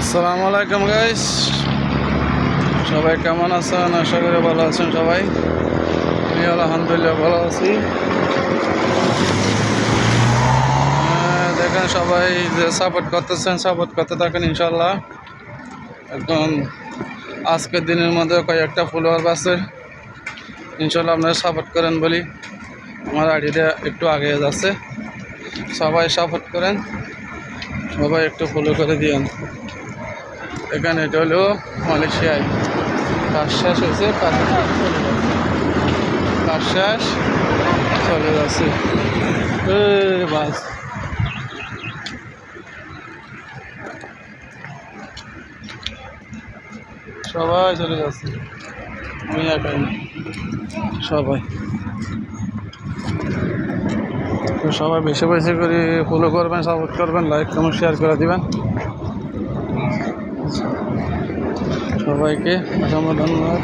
আসসালামু আলাইকুম গাইস, সবাই কেমন আছেন? আশা করি ভালো আছেন সবাই। আমি আলহামদুলিল্লাহ ভালো আছি। দেখেন সবাই যে সাপোর্ট করতেছেন, সাপোর্ট করতে থাকেন ইনশাল্লাহ। এখন আজকের দিনের মধ্যে কয়েকটা ফলোয়ার আছে, ইনশাল্লাহ আপনারা সাপোর্ট করেন বলি আমার আইডিটা একটু আগে যাচ্ছে। সবাই সাপোর্ট করেন, সবাই একটু ফলো করে দিয়েন। এখানে এটা হলো মালয়েশিয়ায় কাজ শেষ হয়েছে, কাজ শেষ চলে যাচ্ছে বাস। সবাই চলে যাচ্ছে, আমি একাই না, সবাই। তো সবাই বেশি বেশি করে ফলো করবেন, সাপোর্ট করবেন, লাইক কমেন্ট শেয়ার করে দিবেন। সবাইকে অসংখ্য ধন্যবাদ।